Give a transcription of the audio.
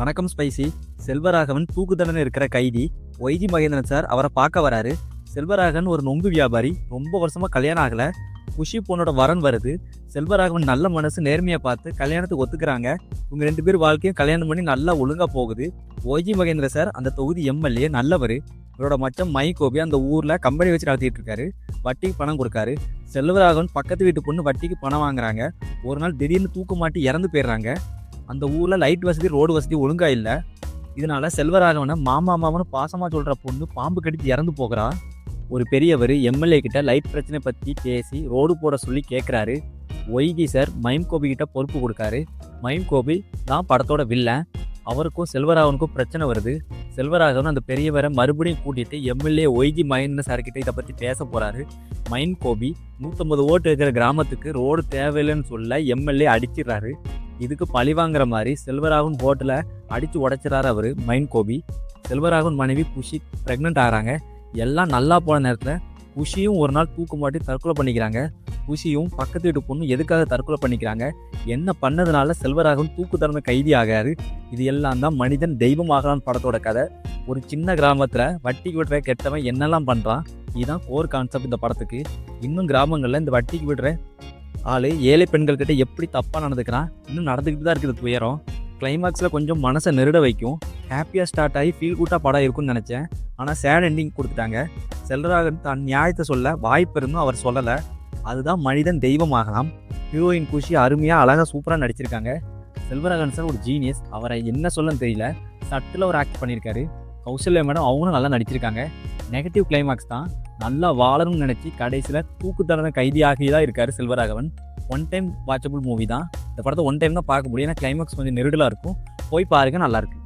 வணக்கம் ஸ்பைசி. செல்வராகவன் தூக்கு தண்டனை இருக்கிற கைதி ஒய்ஜி மகேந்திரன் சார் அவரை பார்க்க வராரு. செல்வராகவன் ஒரு நொங்கு வியாபாரி, ரொம்ப வருஷமா கல்யாணம் ஆகல. குஷி பொண்ணோட வரன் வருது. செல்வராகவன் நல்ல மனசு நேர்மையை பார்த்து கல்யாணத்துக்கு ஒத்துக்கிறாங்க. இவங்க 2 பேர் வாழ்க்கையும் கல்யாணம் பண்ணி நல்லா ஒழுங்கா போகுது. ஒய்ஜி மகேந்திர சார் அந்த தொகுதி எம்எல்ஏ நல்லவர். இவரோட மச்சம் மை கோபி அந்த ஊர்ல கம்பெனி வச்சு நடத்திட்டு இருக்காரு. வட்டிக்கு பணம் கொடுக்காரு. செல்வராகவன் பக்கத்து வீட்டு பொண்ணு வட்டிக்கு பணம் வாங்குறாங்க. ஒரு நாள் திடீர்னு தூக்கு மாட்டி இறந்து போயிடுறாங்க. அந்த ஊர்ல லைட் வசதி ரோடு வசதி ஒழுங்கா இல்ல. இதனால செல்வராகவனை மாமான்னு பாசமா சொல்ற பொண்ணு பாம்பு கடித்து இறந்து போகிறா. ஒரு பெரியவர் எம்எல்ஏ கிட்ட லைட் பிரச்சனை பத்தி பேசி ரோடு போட சொல்லி கேட்குறாரு. ஒய்ஜி சார் மைம் கோபி கிட்ட பொறுப்பு கொடுக்காரு. மைம் கோபி தான் படத்தோட வில்லன். அவருக்கும் செல்வராகவனுக்கும் பிரச்சனை வருது. செல்வராகவன் அந்த பெரியவரை மறுபடியும் கூட்டிட்டு எம்எல்ஏ ஒய்ஜி மகேந்திரன் சார் கிட்ட இதை பத்தி பேச போறாரு. மைம் கோபி 150 ஓட்டு இருக்கிற கிராமத்துக்கு ரோடு தேவையில்லைன்னு சொல்ல எம்எல்ஏ அடிச்சிடுறாரு. இதுக்கு பழி வாங்குற மாதிரி செல்வராகவன் ஹோட்டலை அடிச்சு உடைச்சிடறாரு அவரு மைன் கோபி. செல்வராகவன் மனைவி குஷி பிரெக்னென்ட் ஆகிறாங்க. எல்லாம் நல்லா போன நேரத்தில் குஷியும் ஒரு நாள் தூக்கு மாட்டி தற்கொலை பண்ணிக்கிறாங்க. குஷியும் பக்கத்து வீட்டு பொண்ணு எதுக்காக தற்கொலை பண்ணிக்கிறாங்க, என்ன பண்ணதுனால செல்வராகவன் தூக்கு தண்டனை கைதி ஆகாரு, இது எல்லாம் தான் மனிதன் தெய்வம் ஆகலான்னு படத்தோட கதை. ஒரு சின்ன கிராமத்தில் வட்டிக்கு விடுற கெட்டவன் என்னெல்லாம் பண்ணுறான், இதுதான் கோர் கான்செப்ட் இந்த படத்துக்கு. இன்னும் கிராமங்களில் இந்த வட்டிக்கு விடுற ஆள் ஏழை பெண்கள்கிட்ட எப்படி தப்பாக நடந்துக்கிறான், இன்னும் நடந்துக்கிட்டு தான் இருக்குது துயரம். கிளைமாக்ஸில் கொஞ்சம் மனசை நெருட வைக்கும். ஹாப்பியாக ஸ்டார்ட் ஆகி ஃபீல் கூட்டாக படம் இருக்கும்னு நினச்சேன். ஆனால் சேட் எண்டிங் கொடுத்துட்டாங்க. செல்வராகவன் தான் நியாயத்தை சொல்ல வாய்ப்பு இருந்தும் அவர் சொல்லலை. அதுதான் மனிதன் தெய்வம் ஆகலாம். ஹீரோயின் குஷி அருமையாக அழகாக சூப்பராக நடிச்சிருக்காங்க. செல்வராகவன் சார் ஒரு ஜீனியஸ். அவரை என்ன சொல்லன்னு தெரியல, சட்டில் ஒரு ஆக்ட் பண்ணியிருக்காரு. கௌசல்யா மேடம் அவங்களும் நல்லா நடிச்சிருக்காங்க. நெகட்டிவ் கிளைமாக்ஸ் தான். நல்லா வாழணும்னு நினச்சி கடைசியில் தூக்கு தண்டனை கைதியாகி தான் இருக்கார் Selvaraghavan. One time watchable movie தான். இந்த படத்தை ஒன் டைம் தான் பார்க்க முடியும். ஏன்னா கிளைமாக்ஸ் கொஞ்சம் நெருடலாக இருக்கும். போய் பாருங்க, நல்லாயிருக்கு.